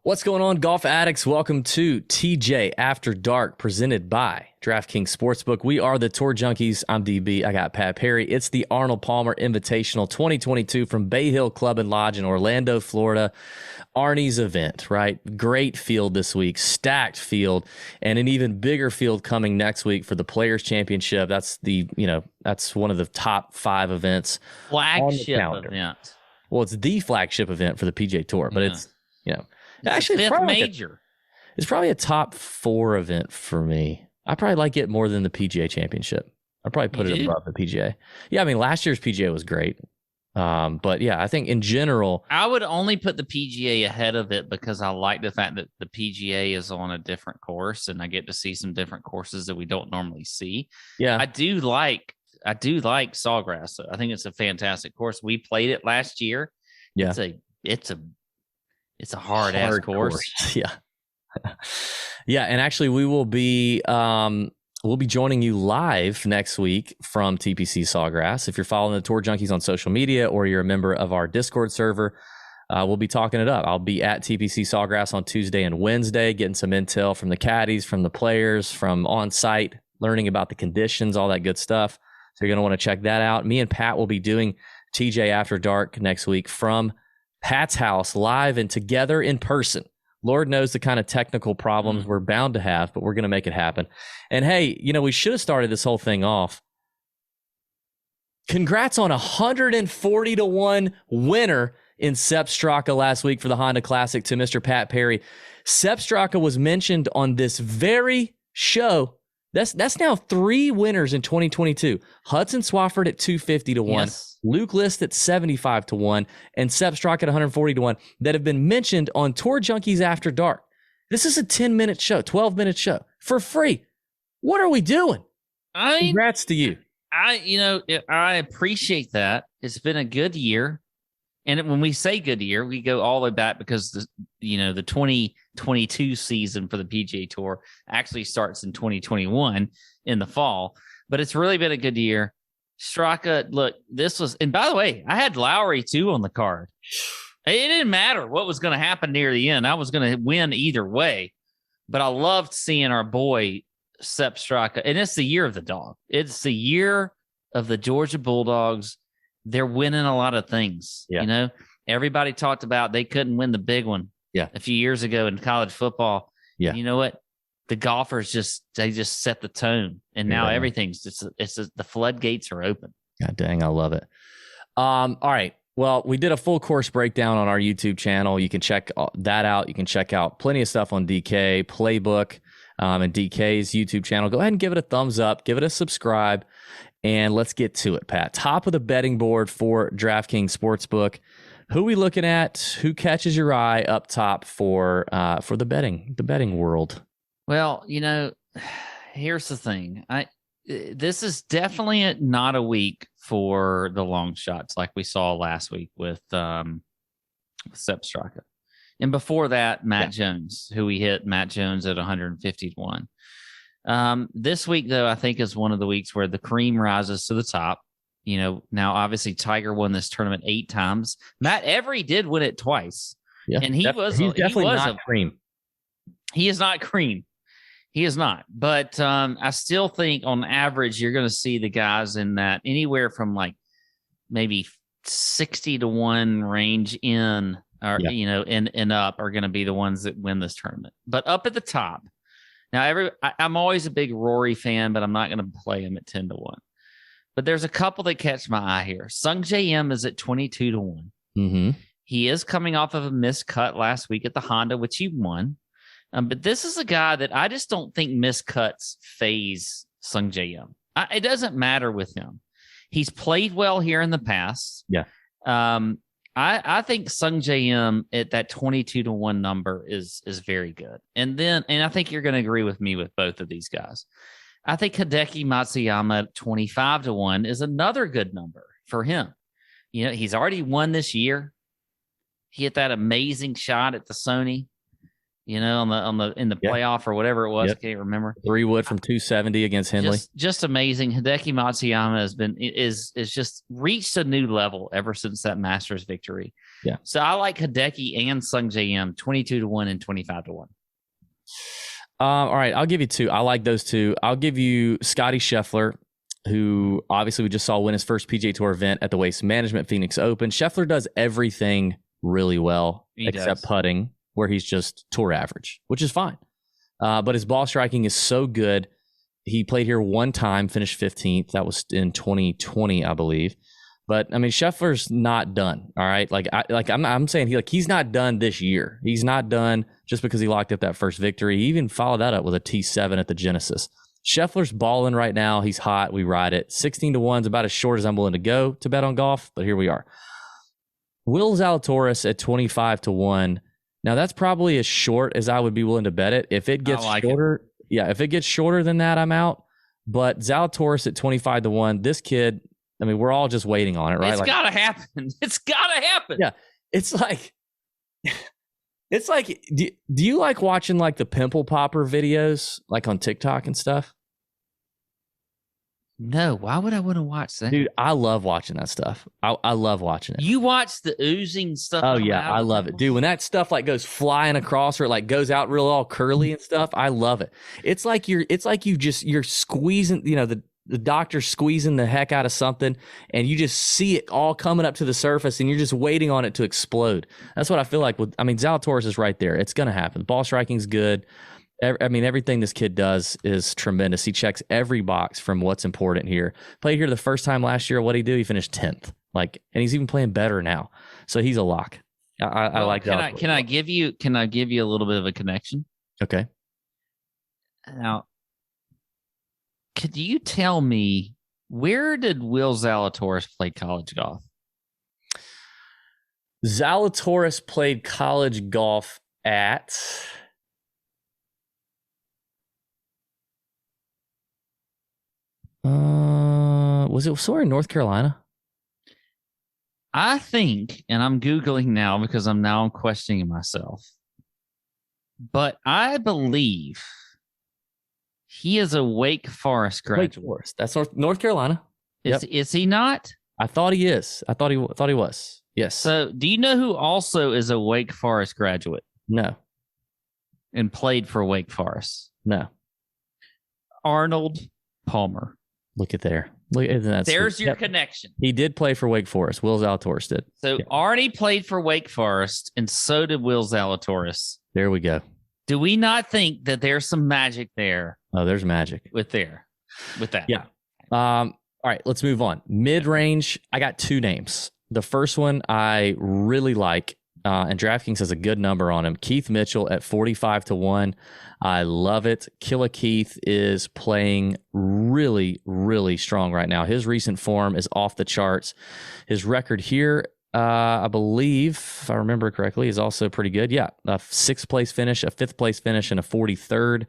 What's going on, golf addicts? Welcome to TJ After Dark, presented by DraftKings Sportsbook. We are the Tour Junkies. I'm DB. I got Pat Perry. It's the Arnold Palmer Invitational 2022 from Bay Hill Club and Lodge in Orlando, Florida. Arnie's event, right? Great field this week, stacked field, and an even bigger field coming next week for the Players Championship. That's that's one of the top 5 events. Flagship event. Well, it's the flagship event for the PGA Tour, but it's actually, fifth major. It's probably a top 4 event for me. I probably like it more than the PGA Championship. I'd probably put it above the PGA. Yeah, I mean, last year's PGA was great. But yeah, I think in general, I would only put the PGA ahead of it because I like the fact that the PGA is on a different course and I get to see some different courses that we don't normally see. Yeah, I do like Sawgrass. I think it's a fantastic course. We played it last year. Yeah, it's a hard ass course. Yeah. Yeah. And actually we'll be joining you live next week from TPC Sawgrass. If you're following the Tour Junkies on social media or you're a member of our Discord server, we'll be talking it up. I'll be at TPC Sawgrass on Tuesday and Wednesday, getting some intel from the caddies, from the players, from on site, learning about the conditions, all that good stuff. So you're going to want to check that out. Me and Pat will be doing TJ After Dark next week from Pat's house, live and together in person. Lord knows the kind of technical problems we're bound to have, but we're going to make it happen. And hey, we should have started this whole thing off. Congrats on 140-1 winner in Sepp Straka last week for the Honda Classic to Mr. Pat Perry. Sepp Straka was mentioned on this very show. That's now 3 winners in 2022. Hudson Swafford at 250-1. Yes. Luke List at 75-1, and Sepp Straka at 140-1 that have been mentioned on Tour Junkies After Dark. This is a 10-minute show, 12-minute show for free. What are we doing? Congrats to you. I appreciate that. It's been a good year. And when we say good year, we go all the way back because the 2022 season for the PGA Tour actually starts in 2021 in the fall. But it's really been a good year. Straka, look, and by the way, I had Lowry too on the card. It didn't matter what was going to happen near the end. I was going to win either way, but I loved seeing our boy Sepp Straka. And it's the year of the dog. It's the year of the Georgia Bulldogs. They're winning a lot of things. Yeah. Everybody talked about they couldn't win the big one a few years ago in college football. Yeah. You know what? The golfers just set the tone, and now everything's the floodgates are open. God dang, I love it. All right. Well, we did a full course breakdown on our YouTube channel. You can check that out. You can check out plenty of stuff on DK Playbook and DK's YouTube channel. Go ahead and give it a thumbs up, give it a subscribe, and let's get to it, Pat. Top of the betting board for DraftKings Sportsbook. Who we looking at? Who catches your eye up top for the betting world? Well, here's the thing. This is definitely not a week for the long shots like we saw last week with Sepp Straka. And before that, Matt Jones, who we hit Matt Jones at 150-1. This week, though, I think is one of the weeks where the cream rises to the top. Now, obviously, Tiger won this tournament 8 times. Matt Every did win it twice. Yeah, and he's definitely not cream. He is not cream. He is not. But I still think on average, you're going to see the guys in that anywhere from like maybe 60-1 range and up are going to be the ones that win this tournament. But up at the top. Now, I'm always a big Rory fan, but I'm not going to play him at 10-1. But there's a couple that catch my eye here. Sung J M is at 22-1. Mm-hmm. He is coming off of a missed cut last week at the Honda, which he won. But this is a guy that I just don't think miscuts phase Sung J M. It doesn't matter with him. He's played well here in the past. Yeah. I think Sung J M at that 22-1 number is very good. And I think you're going to agree with me with both of these guys. I think Hideki Matsuyama at 25-1 is another good number for him. He's already won this year. He hit that amazing shot at the Sony. you know, on the in the playoff or whatever it was. Yep. I can't remember. 3-wood from 270 against Henley. Just amazing. Hideki Matsuyama is just reached a new level ever since that Masters victory. Yeah. So I like Hideki and Sung J.M. 22-1 and 25-1. All right, I'll give you two. I like those two. I'll give you Scotty Scheffler, who obviously we just saw win his first PGA Tour event at the Waste Management Phoenix Open. Scheffler does everything really well except putting, where he's just tour average, which is fine. But his ball striking is so good. He played here one time, finished 15th. That was in 2020, I believe. But I mean, Scheffler's not done. All right, I'm saying he's not done this year. He's not done just because he locked up that first victory. He even followed that up with a T7 at the Genesis. Scheffler's balling right now. He's hot. We ride it. 16-1 is about as short as I'm willing to go to bet on golf, but here we are. Will Zalatoris at 25-1. Now that's probably as short as I would be willing to bet it. If it gets shorter, if it gets shorter than that, I'm out. But Zalatoris at 25-1, this kid, I mean, we're all just waiting on it, right? It's gotta happen. It's gotta happen. Yeah. It's like, do you like watching like the pimple popper videos, like on TikTok and stuff? No, why would I want to watch that? Dude, I love watching that stuff. I love watching it. You watch the oozing stuff? Oh, yeah, I love it. Dude, when that stuff like goes flying across or like goes out real all curly and stuff, I love it. It's like you're squeezing, you know, the doctor's squeezing the heck out of something and you just see it all coming up to the surface and you're just waiting on it to explode. That's what I feel like Zalatoris is right there. It's going to happen. The ball striking's good. I mean, everything this kid does is tremendous. He checks every box from what's important here. Played here the first time last year. What'd he do? He finished 10th. And he's even playing better now. So he's a lock. I like that. Can I give you a little bit of a connection? Okay. Now, could you tell me, where did Will Zalatoris play college golf? Zalatoris played college golf at... was it somewhere in North Carolina? I think, and I'm Googling now because I'm questioning myself, but I believe he is a Wake Forest graduate. Wake Forest. That's North Carolina. Is he not? I thought he is. I thought he was. Yes. So, do you know who also is a Wake Forest graduate? No. And played for Wake Forest? No. Arnold Palmer. Look at there. There's your connection. He did play for Wake Forest. Will Zalatoris did. So Arnie played for Wake Forest, and so did Will Zalatoris. There we go. Do we not think that there's some magic there? Oh, there's magic with that. Yeah. All right, let's move on. Midrange. I got two names. The first one I really like, and DraftKings has a good number on him. Keith Mitchell at 45-1. I love it. Killa Keith is playing really, really strong right now. His recent form is off the charts. His record here, I believe, if I remember correctly, is also pretty good. Yeah, a 6th place finish, a 5th place finish, and a 43rd.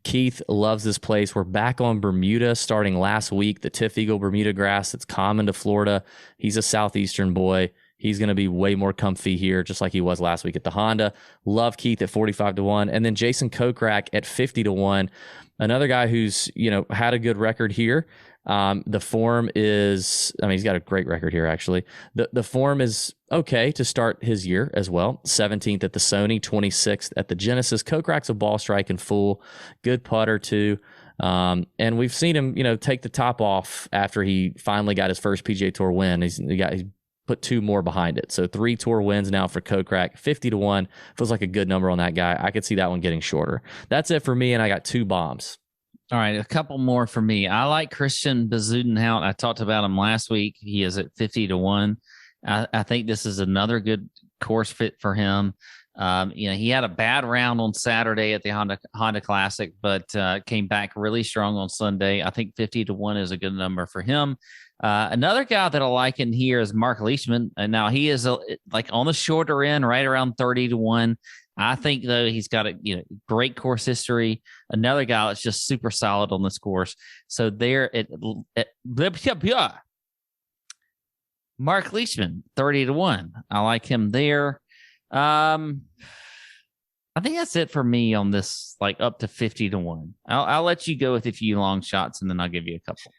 Keith loves this place. We're back on Bermuda starting last week, the Tiff Eagle Bermuda grass that's common to Florida. He's a Southeastern boy. He's going to be way more comfy here, just like he was last week at the Honda. Love Keith at 45-1. And then Jason Kokrak at 50-1. Another guy who's, had a good record here. The form is, he's got a great record here, actually. The form is okay to start his year as well. 17th at the Sony, 26th at the Genesis. Kokrak's a ball striking fool. Good putter, too. And we've seen him, take the top off after he finally got his first PGA Tour win. He's put 2 more behind it. So 3 tour wins now for Kokrak. 50-1 feels like a good number on that guy. I could see that one getting shorter. That's it for me, and I got 2 bombs. All right, a couple more for me. I like Christian Bezuidenhout. I talked about him last week. He is at 50-1. I think this is another good course fit for him. He had a bad round on Saturday at the Honda Classic, but came back really strong on Sunday. I think 50-1 is a good number for him. Another guy that I like in here is Mark Leishman. And now he is on the shorter end, right around 30-1. I think, though, he's got a great course history. Another guy that's just super solid on this course. So there Mark Leishman, 30-1. I like him there. I I think that's it for me on this, like up to 50-1. I'll let you go with a few long shots and then I'll give you a couple.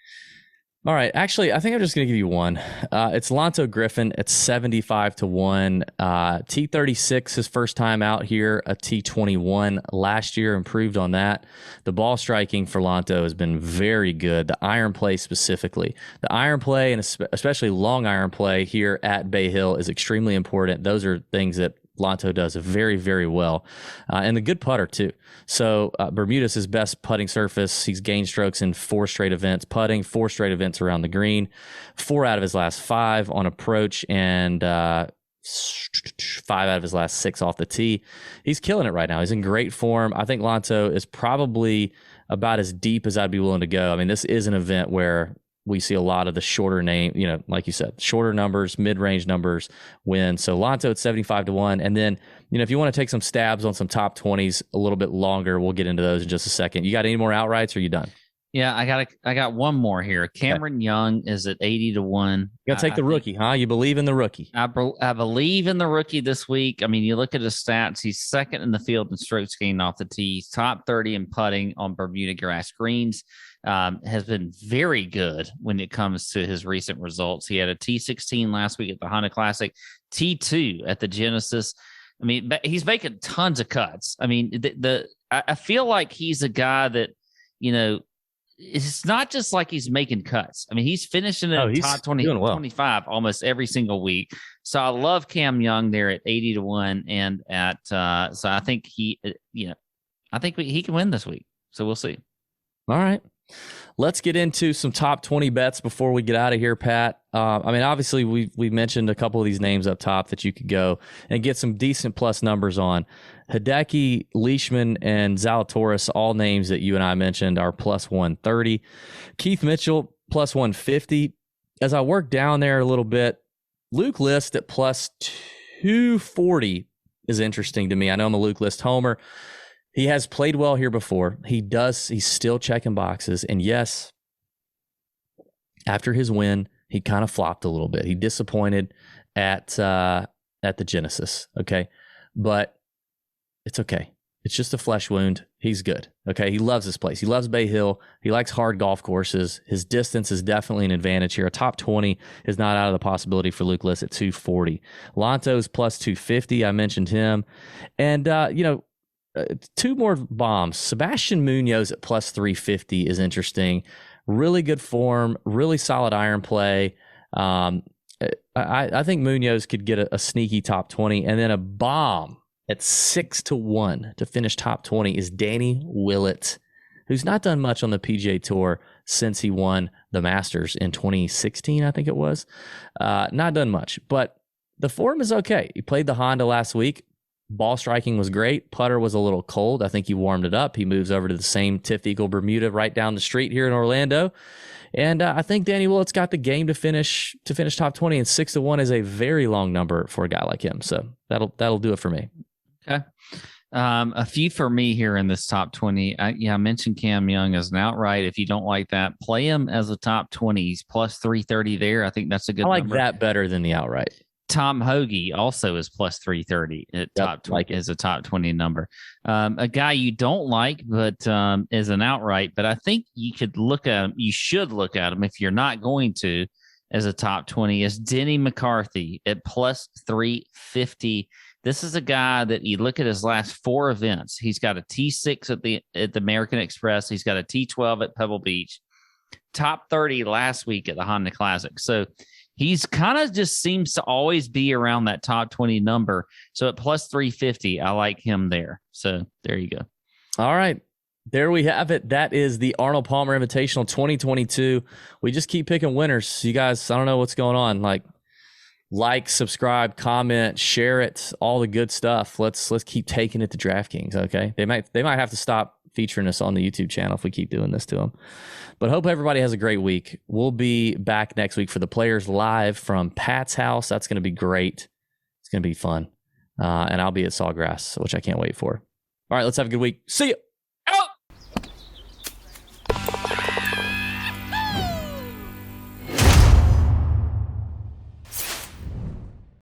All right. Actually, I think I'm just going to give you one. It's Lonto Griffin at 75-1. T36, his first time out here, a T21 last year, improved on that. The ball striking for Lonto has been very good. The iron play specifically. The iron play, and especially long iron play here at Bay Hill, is extremely important. Those are things that Lonto does very, very well. And the good putter, too. So Bermuda's his best putting surface. He's gained strokes in 4 straight events putting, 4 straight events around the green, 4 out of his last 5 on approach, and 5 out of his last 6 off the tee. He's killing it right now. He's in great form. I think Lonto is probably about as deep as I'd be willing to go. I mean, this is an event where we see a lot of the shorter name, like you said, shorter numbers, mid-range numbers win. So Lonto at 75-1. And then, if you want to take some stabs on some top 20s a little bit longer, we'll get into those in just a second. You got any more outrights or are you done? Yeah, I got one more here. Cameron Young is at 80-1. You got to take the rookie, huh? You believe in the rookie. I believe in the rookie this week. I mean, you look at his stats, he's second in the field in strokes gained off the tee. He's top 30 in putting on Bermuda grass greens. Has been very good when it comes to his recent results. He had a T16 last week at the Honda Classic, T2 at the Genesis. I mean, he's making tons of cuts. I mean, I feel like he's a guy that, it's not just like he's making cuts. I mean, he's finishing in the top 20, 25 almost every single week. So I love Cam Young there at 80-1, and so I think he can win this week. So we'll see. All right. Let's get into some top 20 bets before we get out of here, Pat. I mean, obviously, we mentioned a couple of these names up top that you could go and get some decent plus numbers on. Hideki, Leishman, and Zalatoris, all names that you and I mentioned, are plus 130. Keith Mitchell, plus 150. As I work down there a little bit, Luke List at plus 240 is interesting to me. I know I'm a Luke List homer. He has played well here before. He's still checking boxes. And yes, after his win, he kind of flopped a little bit. He disappointed at the Genesis. Okay. But it's okay. It's just a flesh wound. He's good. Okay. He loves this place. He loves Bay Hill. He likes hard golf courses. His distance is definitely an advantage here. A top 20 is not out of the possibility for Luke List at 240. Lonto's plus 250. I mentioned him. And, 2 more bombs. Sebastian Munoz at plus 350 is interesting. Really good form, really solid iron play. I think Munoz could get a sneaky top 20. And then a bomb at 6-1 to finish top 20 is Danny Willett, who's not done much on the PGA Tour since he won the Masters in 2016, I think it was. Not done much, but the form is okay. He played the Honda last week. Ball striking was great. Putter was a little cold. I think he warmed it up. He moves over to the same Tiff Eagle Bermuda right down the street here in Orlando. And I think Danny Willett's got the game to finish top 20, and 6-1 is a very long number for a guy like him. So that'll do it for me. Okay. A few for me here in this top 20. I mentioned Cam Young as an outright. If you don't like that, play him as a top 20. He's plus 330 there. I think that's a good number. I like that better than the outright. Tom Hoagie also is plus 330 at top 20 is a top 20 number. A guy you don't like, but is an outright, but I think you should look at him if you're not going to as a top 20 is Denny McCarthy at plus 350. This is a guy that you look at his last 4 events. He's got a T6 at the American Express. He's got a T12 at Pebble Beach, top 30 last week at the Honda Classic. So he's kind of just seems to always be around that top 20 number. So at plus 350, I like him there. So there you go. All right. There we have it. That is the Arnold Palmer Invitational 2022. We just keep picking winners. You guys, I don't know what's going on. Like, subscribe, comment, share it, all the good stuff. Let's keep taking it to DraftKings, okay? They might have to stop featuring us on the YouTube channel if we keep doing this to them. But hope everybody has a great week. We'll be back next week for the Players Live from Pat's house. That's going to be great. It's going to be fun. And I'll be at Sawgrass, which I can't wait for. All right, let's have a good week. See ya.